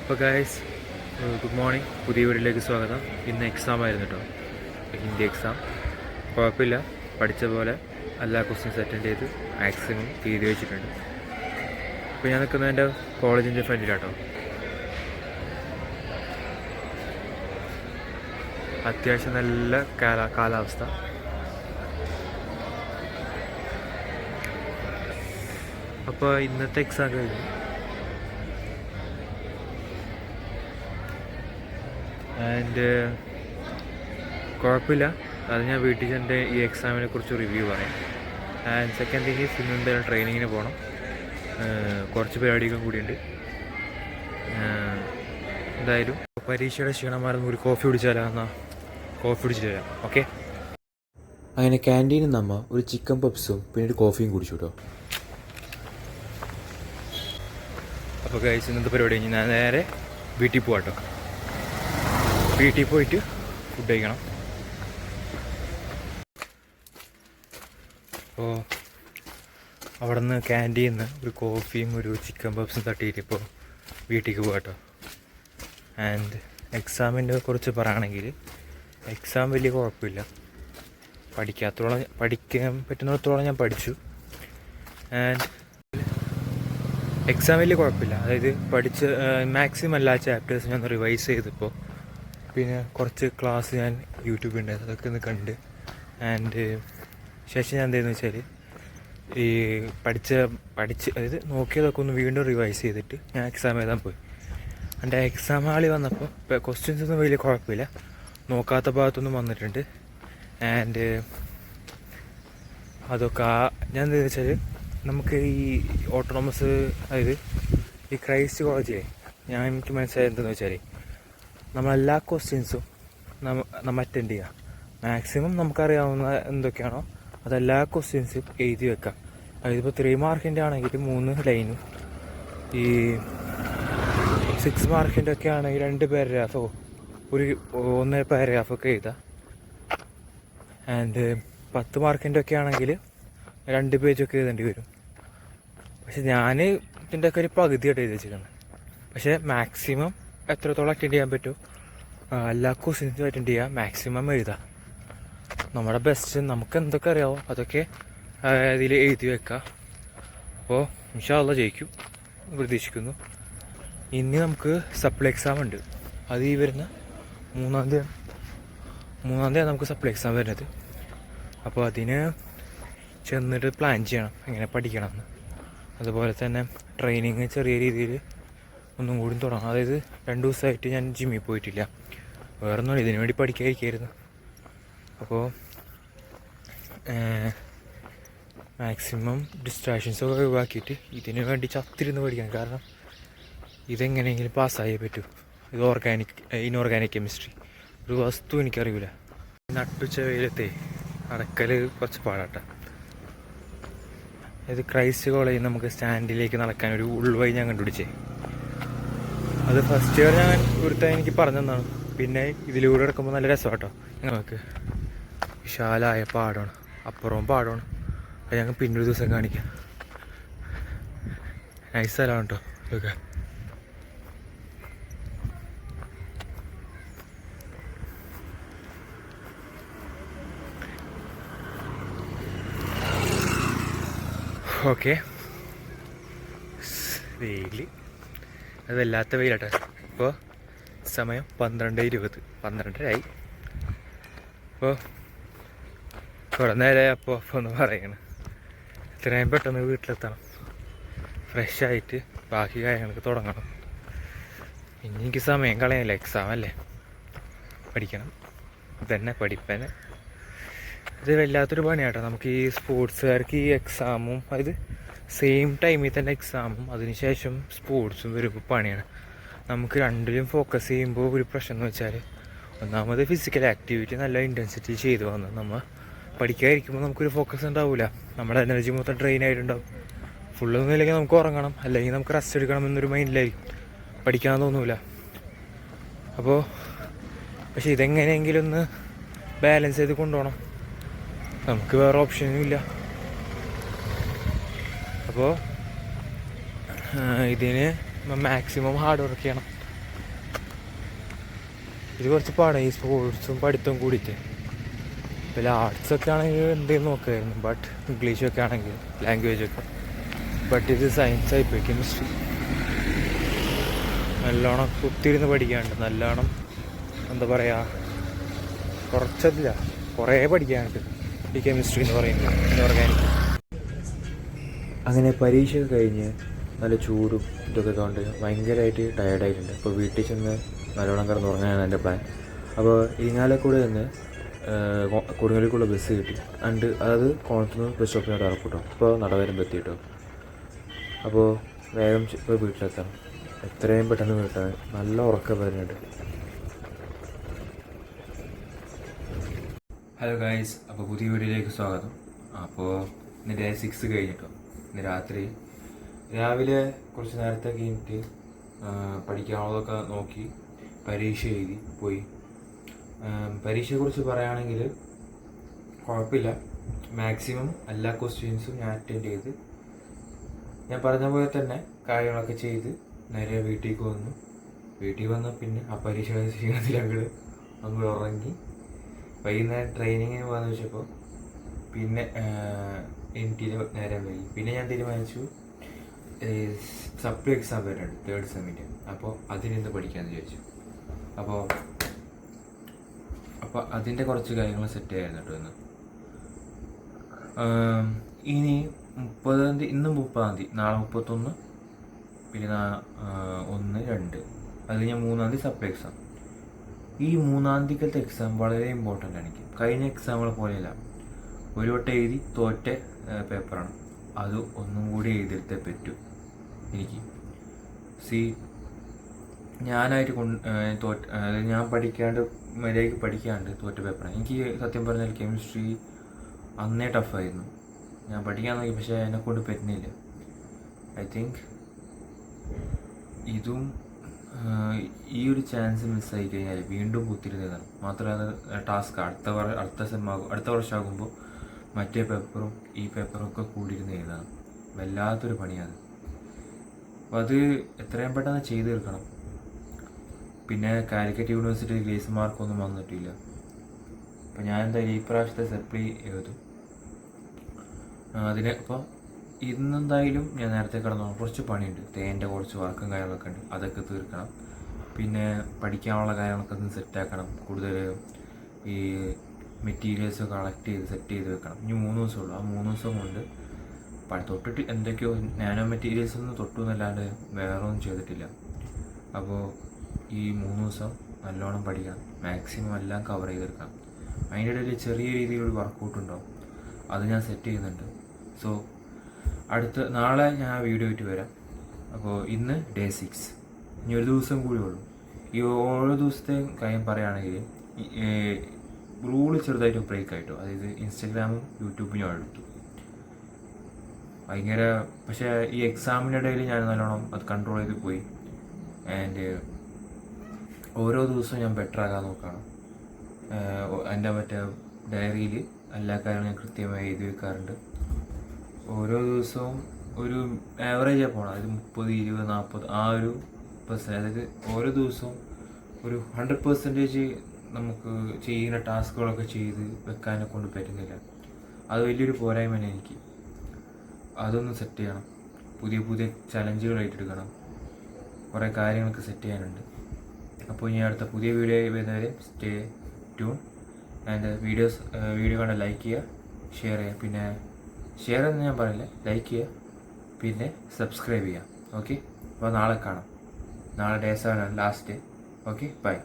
അപ്പോൾ guys, good morning. പുതിയ വീഡിയോയിലേക്ക് സ്വാഗതം. ഇന്ന് എക്സാം ആയിരുന്നു കേട്ടോ, ഹിന്ദി എക്സാം. കുഴപ്പമില്ല, പഠിച്ച പോലെ എല്ലാ ക്വസ്റ്റ്യൻസ് അറ്റൻഡ് ചെയ്ത് മാക്സിമം തീയതി വെച്ചിട്ടുണ്ട്. അപ്പോൾ ഞാൻ നിൽക്കുന്നത് എൻ്റെ കോളേജിൻ്റെ ഫ്രണ്ടിലാട്ടോ. അത്യാവശ്യം നല്ല കാലാവസ്ഥ. അപ്പോൾ ഇന്നത്തെ എക്സാം കഴിഞ്ഞു. ആൻഡ് കുഴപ്പമില്ല, അത് ഞാൻ വീട്ടിൽ എൻ്റെ ഈ എക്സാമിനെ കുറിച്ച് റിവ്യൂ പറയാം. ആൻഡ് സെക്കൻഡ് തിങ് ഈസ്, ഇന്ന് എന്തായാലും ട്രെയിനിങ്ങിന് പോകണം. കുറച്ച് പരിപാടികളും കൂടിയുണ്ട്. എന്തായാലും പരീക്ഷയുടെ ക്ഷീണമായിരുന്നു. ഒരു കോഫി കുടിച്ചാലാന്നാ കോഫി കുടിച്ചിട്ട് വരാം. ഓക്കെ. അങ്ങനെ ക്യാൻറ്റീനിൽ നിന്ന് അമ്മ ഒരു ചിക്കൻ പപ്സും പിന്നെ ഒരു കോഫിയും കുടിച്ചു കേട്ടോ. അപ്പോൾ കഴിച്ച് ഇന്നത്തെ പരിപാടി കഴിഞ്ഞ് ഞാൻ നേരെ വീട്ടിൽ പോകാം കേട്ടോ. വീട്ടിൽ പോയിട്ട് ഫുഡ് കഴിക്കണം. അപ്പോൾ അവിടെ നിന്ന് ക്യാൻറ്റീനിൽ നിന്ന് ഒരു കോഫിയും ഒരു ചിക്കൻ പപ്സും തട്ടിയിട്ട് ഇപ്പോൾ വീട്ടിലേക്ക് പോകാം കേട്ടോ. ആൻഡ് എക്സാമിൻ്റെ കുറിച്ച് പറയുകയാണെങ്കിൽ എക്സാം വലിയ കുഴപ്പമില്ല. പഠിക്കാൻ പറ്റുന്നിടത്തോളം ഞാൻ പഠിച്ചു. ആൻഡ് എക്സാം വലിയ കുഴപ്പമില്ല. അതായത് മാക്സിമം എല്ലാ ചാപ്റ്റേഴ്സും ഞാൻ റിവൈസ് ചെയ്തപ്പോൾ, പിന്നെ കുറച്ച് ക്ലാസ് ഞാൻ യൂട്യൂബിൽ ഉണ്ടായിരുന്നു, അതൊക്കെ ഒന്ന് കണ്ട്. ആൻഡ് ശേഷം ഞാൻ എന്താണെന്ന് വെച്ചാൽ ഈ അതായത് നോക്കിയതൊക്കെ ഒന്ന് വീണ്ടും റിവൈസ് ചെയ്തിട്ട് ഞാൻ എക്സാം എഴുതാൻ പോയി. എൻ്റെ എക്സാം ഹാളിൽ വന്നപ്പോൾ ക്വസ്റ്റ്യൻസ് ഒന്നും വലിയ കുഴപ്പമില്ല, നോക്കാത്ത ഭാഗത്തൊന്നും വന്നിട്ടുണ്ട്. ആൻഡ് അതൊക്കെ ഞാൻ എന്താണെന്ന് വെച്ചാൽ നമുക്ക് ഈ ഓട്ടോണമസ്, അതായത് ഈ ക്രൈസ്റ്റ് കോളേജിലെ എനിക്ക് മനസ്സിലായത് എന്താണെന്ന് വെച്ചാൽ നമ്മളെല്ലാ ക്വസ്റ്റ്യൻസും നമ്മൾ അറ്റൻഡ് ചെയ്യുക. മാക്സിമം നമുക്കറിയാവുന്ന എന്തൊക്കെയാണോ അതെല്ലാ ക്വസ്റ്റ്യൻസും എഴുതി വെക്കാം. അതായത് ഇപ്പോൾ 3 മാർക്കിൻ്റെ ആണെങ്കിൽ 3 ലൈനും, ഈ 6 മാർക്കിൻ്റെ ഒക്കെ ആണെങ്കിൽ 2 പാരഗ്രാഫോ 1 പാരഗ്രാഫൊക്കെ എഴുതാം. ആൻഡ് 10 മാർക്കിൻ്റെ ഒക്കെ ആണെങ്കിൽ 2 പേജൊക്കെ എഴുതേണ്ടി വരും. പക്ഷെ ഞാൻ ഇതിൻ്റെ ഒക്കെ ഒരു പകുതിയായിട്ട് എഴുതി വെച്ചിരിക്കുന്നത്. പക്ഷേ മാക്സിമം എത്രത്തോളം അറ്റൻഡ് ചെയ്യാൻ പറ്റുമോ എല്ലാ ക്വസ്റ്റ്യൻസും അറ്റൻഡ് ചെയ്യുക, മാക്സിമം എഴുതുക. നമ്മുടെ ബെസ്റ്റ് നമുക്ക് എന്തൊക്കെ അറിയാമോ അതൊക്കെ ഇതിൽ എഴുതി വെക്കുക. അപ്പോൾ ഇൻഷാ അല്ലാഹ് ജയിക്കും പ്രതീക്ഷിക്കുന്നു. ഇനി നമുക്ക് സപ്ലൈ എക്സാം ഉണ്ട്. അത് ഈ വരുന്ന 3-ാം തീയതി നമുക്ക് സപ്ലൈ എക്സാം വരുന്നത്. അപ്പോൾ അതിന് ചെന്നിട്ട് പ്ലാൻ ചെയ്യണം എങ്ങനെ പഠിക്കണമെന്ന്. അതുപോലെ തന്നെ ട്രെയിനിങ് ചെറിയ രീതിയിൽ ഒന്നും കൂടി തുടങ്ങണം. അതായത് 2 ദിവസമായിട്ട് ഞാൻ ജിമ്മിൽ പോയിട്ടില്ല, വേറൊന്നും ഇതിനു വേണ്ടി പഠിക്കാതിരിക്കായിരുന്നു. അപ്പോൾ മാക്സിമം ഡിസ്ട്രാക്ഷൻസൊക്കെ ഒഴിവാക്കിയിട്ട് ഇതിനു വേണ്ടി ചത്തിരുന്ന് പഠിക്കണം. കാരണം ഇതെങ്ങനെയെങ്കിലും പാസ്സായേ പറ്റൂ. ഇത് ഇനോർഗാനിക് കെമിസ്ട്രി, ഒരു വസ്തു എനിക്കറിയില്ല. നട്ടുച്ച വെയിലത്തെ നടക്കൽ കുറച്ച് പാടാട്ട. ഇത് ക്രൈസ്റ്റ് കോളേജിൽ നമുക്ക് സ്റ്റാൻഡിലേക്ക് നടക്കാൻ ഒരു ഉൾവഴി ഞാൻ കണ്ടുപിടിച്ചേ. അത് ഫസ്റ്റ് ഇയർ ഞാൻ ഒരുത്ത എനിക്ക് പറഞ്ഞു തന്നാണ്. പിന്നെ ഇതിലൂടെ കിടക്കുമ്പോൾ നല്ല രസമാണ് കേട്ടോ. ഞങ്ങൾക്ക് വിശാലമായ പാടമാണ്, അപ്പുറവും പാടമാണ്. അത് ഞങ്ങൾ പിന്നൊരു ദിവസം കാണിക്കാം. നൈസ് സ്ഥലമാണ് കേട്ടോ ഇതൊക്കെ. ഓക്കെ, വെയിൽ അത് വല്ലാത്ത വെയിലാട്ടെ. ഇപ്പോൾ സമയം 12:20, 12:30 അപ്പോൾ കുറേ നേരമായി. അപ്പോൾ ഒന്ന് പറയണം, ഇത്രയും പെട്ടെന്ന് വീട്ടിലെത്തണം, ഫ്രഷായിട്ട് ബാക്കി കാര്യങ്ങൾക്ക് തുടങ്ങണം. ഇനി എനിക്ക് സമയം കളയാനില്ല, എക്സാം അല്ലേ, പഠിക്കണം. ഇതന്നെ പഠിപ്പന്നെ. ഇത് വല്ലാത്തൊരു പണിയാട്ടോ നമുക്ക് ഈ സ്പോർട്സുകാർക്ക്. ഈ എക്സാമും അതായത് സെയിം ടൈമിൽ തന്നെ എക്സാമും അതിനുശേഷം സ്പോർട്സും വരുമ്പോൾ പണിയാണ്. നമുക്ക് രണ്ടിലും ഫോക്കസ് ചെയ്യുമ്പോൾ ഒരു പ്രശ്നം എന്ന് വെച്ചാൽ, ഒന്നാമത് ഫിസിക്കൽ ആക്ടിവിറ്റി നല്ല ഇൻറ്റൻസിറ്റി ചെയ്തു വന്ന് നമ്മൾ പഠിക്കാതിരിക്കുമ്പോൾ നമുക്കൊരു ഫോക്കസ് ഉണ്ടാവില്ല. നമ്മുടെ എനർജി മൊത്തം ഡ്രെയിൻ ആയിട്ടുണ്ടാവും. ഫുള്ളൊന്നും ഇല്ലെങ്കിൽ നമുക്ക് ഉറങ്ങണം, അല്ലെങ്കിൽ നമുക്ക് റെസ്റ്റ് എടുക്കണം എന്നൊരു മൈൻഡിലായിരിക്കും, പഠിക്കാൻ തോന്നില്ല. അപ്പോൾ പക്ഷെ ഇതെങ്ങനെയെങ്കിലും ഒന്ന് ബാലൻസ് ചെയ്ത് കൊണ്ടുപോകണം, നമുക്ക് വേറെ ഓപ്ഷനും ഇല്ല. അപ്പോൾ ഇതിന് മാക്സിമം ഹാർഡ് വർക്ക് ചെയ്യണം. ഇത് കുറച്ച് പാടാണ് ഈ സ്പോർട്സും പഠിത്തവും കൂടിയിട്ട്. പിന്നെ ആർട്സൊക്കെ ആണെങ്കിൽ എന്തെങ്കിലും നോക്കുമായിരുന്നു, ബട്ട് ഇംഗ്ലീഷൊക്കെ ആണെങ്കിൽ ലാംഗ്വേജൊക്കെ. ബട്ട് ഇത് സയൻസായി പോയി, കെമിസ്ട്രി. നല്ലോണം കുത്തിയിരുന്ന് പഠിക്കാനുണ്ട്, നല്ലോണം എന്താ പറയുക, കുറച്ചല്ല കുറേ പഠിക്കാനുണ്ട് ഈ കെമിസ്ട്രി എന്ന് പറയുന്നത്, ഓർഗാനിക്. അങ്ങനെ പരീക്ഷയൊക്കെ കഴിഞ്ഞ് നല്ല ചൂടും ഇതൊക്കെ കൊണ്ട് ഭയങ്കരമായിട്ട് ടയേർഡായിട്ടുണ്ട്. അപ്പോൾ വീട്ടിൽ ചെന്ന് നല്ലോണം കിടന്ന് ഉറങ്ങാനാണ് എൻ്റെ പ്ലാൻ. അപ്പോൾ ഇരിങ്ങാലക്കുട നിന്ന് കൊടുങ്ങല്ലൂർക്കുള്ള ബസ് കിട്ടി. അതായത് കോണത്തുനിന്ന് ബസ് സ്റ്റോപ്പിനോട് ഇറക്കൂട്ടോ. ഇപ്പോൾ നടവരം എത്തിയിട്ടോ. അപ്പോൾ വേഗം ഇപ്പോൾ വീട്ടിലെത്തണം, എത്രയും പെട്ടെന്ന് വീട്ടാൻ. നല്ല ഉറക്കം വരുന്നുണ്ട്. ഹലോ ഗൈസ്, അപ്പോൾ പുതിയ വീഡിയോയിലേക്ക് സ്വാഗതം. അപ്പോൾ ഇന്ന് ഡേ 6 കഴിഞ്ഞിട്ടോ. ഇന്ന് രാവിലെ കുറച്ച് നേരത്തെ കഴിഞ്ഞിട്ട് പഠിക്കാനുള്ളതൊക്കെ നോക്കി പരീക്ഷ എഴുതി പോയി. പരീക്ഷയെക്കുറിച്ച് പറയുകയാണെങ്കിൽ കുഴപ്പമില്ല. മാക്സിമം എല്ലാ ക്വസ്റ്റ്യൻസും ഞാൻ അറ്റൻഡ് ചെയ്ത്, ഞാൻ പറഞ്ഞ പോലെ തന്നെ കാര്യങ്ങളൊക്കെ ചെയ്ത് നേരെ വീട്ടിൽ വന്ന് പിന്നെ ആ പരീക്ഷ ക്ഷീണത്തിലങ്ങൾ നമ്മൾ ഉറങ്ങി. വൈകുന്നേരം ട്രെയിനിങ്ങിന് പോകാമെന്ന് വെച്ചപ്പോൾ പിന്നെ എനിക്ക് നേരം വൈകി. പിന്നെ ഞാൻ തീരുമാനിച്ചു സപ്ലി എക്സാം വരുന്നുണ്ട് 3rd സെമ്മിൻ്റെ. അപ്പോൾ അതിനെന്ത് പഠിക്കാമെന്ന് ചോദിച്ചു. അപ്പോൾ അതിൻ്റെ കുറച്ച് കാര്യങ്ങൾ സെറ്റ് ചെയ്യായിരുന്നു കേട്ടോ ഇന്ന്. ഇനി 30-ാം തീയതി, ഇന്ന് 30-ാം തീയതി, നാളെ 31, പിന്നെ 1, 2, അത് കഴിഞ്ഞാൽ 3-ാം തീയതി സപ്ലൈ എക്സാം. ഈ 3-ാം തീയതിക്കത്തെ എക്സാം വളരെ ഇമ്പോർട്ടൻ്റ് ആണ്. എനിക്ക് കഴിഞ്ഞ എക്സാമുകൾ പോലെയല്ല, ഒരു വട്ടം എഴുതി തോറ്റ പേപ്പറാണ്. അത് ഒന്നും കൂടി എഴുതിയെടുത്തേ പറ്റൂ എനിക്ക്. ഞാനായിട്ട് അതായത് ഞാൻ പഠിക്കാണ്ട് മര്യാദയ്ക്ക് പഠിക്കാണ്ട് തോറ്റ പേപ്പറാണ്. എനിക്ക് സത്യം പറഞ്ഞാൽ കെമിസ്ട്രി അന്നേ ടഫായിരുന്നു. ഞാൻ പഠിക്കാൻ നോക്കി, പക്ഷേ എന്നെക്കൊണ്ട് പറ്റുന്നില്ല. ഐ തിങ്ക് ഇതും ഈ ഒരു ചാൻസ് മിസ്സായി കഴിഞ്ഞാൽ വീണ്ടും കുത്തിരുന്നതാണ്. മാത്രമല്ല ടാസ്ക് അടുത്ത വർഷമാകുമ്പോൾ മറ്റേ പേപ്പറും ഈ പേപ്പറും ഒക്കെ കൂടിയിരുന്ന് എഴുതണം. വല്ലാത്തൊരു പണിയാണ്. അപ്പോൾ അത് എത്രയും പെട്ടെന്ന് ചെയ്ത് തീർക്കണം. പിന്നെ കാലിക്കറ്റ് യൂണിവേഴ്സിറ്റി ഗ്രേസ് മാർക്കൊന്നും വന്നിട്ടില്ല. അപ്പോൾ ഞാൻ എന്തായാലും ഈ പ്രാവശ്യത്തെ സപ്ലി എഴുതും. അപ്പോൾ ഇന്നെന്തായാലും ഞാൻ നേരത്തെ കിടന്നു. കുറച്ച് പണിയുണ്ട്, തേൻ്റെ കുറച്ച് വർക്കും കാര്യങ്ങളൊക്കെ ഉണ്ട്, അതൊക്കെ തീർക്കണം. പിന്നെ പഠിക്കാനുള്ള കാര്യങ്ങളൊക്കെ ഒന്ന് സെറ്റാക്കണം. കൂടുതൽ ഈ മെറ്റീരിയൽസ് കളക്ട് ചെയ്ത് സെറ്റ് ചെയ്ത് വെക്കണം. ഇനി 3 ദിവസമുള്ളൂ. ആ 3 ദിവസം കൊണ്ട് തൊട്ടിട്ട് എന്തൊക്കെയോ നാനോ മെറ്റീരിയൽസ് ഒന്നും തൊട്ടു എന്നല്ലാണ്ട് വേറെ ഒന്നും ചെയ്തിട്ടില്ല. അപ്പോൾ ഈ 3 ദിവസം നല്ലോണം പഠിക്കണം, മാക്സിമം എല്ലാം കവർ ചെയ്തെടുക്കണം. അതിൻ്റെ ഇടയിൽ ചെറിയ രീതിയിലൊരു വർക്കൗട്ട് ഉണ്ടാവും, അത് ഞാൻ സെറ്റ് ചെയ്യുന്നുണ്ട്. സോ നാളെ ഞാൻ ആ വീഡിയോ ആയിട്ട് വരാം. അപ്പോൾ ഇന്ന് ഡേ 6, ഇനി ഒരു ദിവസം കൂടി ഉള്ളൂ. ഈ ഓരോ ദിവസത്തെയും കാര്യം പറയുകയാണെങ്കിൽ റൂള് ചെറുതായിട്ട് ബ്രേക്ക് ആയിട്ടോ. അതായത് ഇൻസ്റ്റഗ്രാമും യൂട്യൂബിനും എടുത്തു ഭയങ്കര. പക്ഷേ ഈ എക്സാമിനിടയിൽ ഞാൻ നല്ലോണം അത് കൺട്രോൾ ചെയ്ത് പോയി. ആൻഡ് ഓരോ ദിവസവും ഞാൻ ബെറ്റർ ആകാൻ നോക്കുകയാണ്. എൻ്റെ ഡയറിയിൽ എല്ലാ കാര്യങ്ങളും ഞാൻ കൃത്യമായി എഴുതി വെക്കാറുണ്ട്. ഓരോ ദിവസവും ഒരു ആവറേജാണ് പോകണം. അതായത് 30, 20, 40 ആ ഒരു %. അതായത് ഓരോ ദിവസവും ഒരു 100% നമുക്ക് ചെയ്യുന്ന ടാസ്കുകളൊക്കെ ചെയ്ത് വെക്കാനെ കൊണ്ട് പറ്റുന്നില്ല. അത് വലിയൊരു പോരായ്മയാണ് എനിക്ക്. അതൊന്ന് സെറ്റ് ചെയ്യണം. പുതിയ ചലഞ്ചുകൾ ഏറ്റെടുക്കണം. കുറേ കാര്യങ്ങളൊക്കെ സെറ്റ് ചെയ്യാനുണ്ട്. അപ്പോൾ ഇനി അടുത്ത പുതിയ വീഡിയോ വരുന്നവരെ സ്റ്റേ ട്യൂൺ. ആൻഡ് വീഡിയോ കണ്ട് ലൈക്ക് ചെയ്യുക, ഷെയർ ചെയ്യുക. പിന്നെ ഷെയർ എന്ന് ഞാൻ പറയില്ല, ലൈക്ക് ചെയ്യുക, പിന്നെ സബ്സ്ക്രൈബ് ചെയ്യുക. ഓക്കെ, അപ്പോൾ നാളെ കാണാം. നാളെ day 7 last day. Okay, by.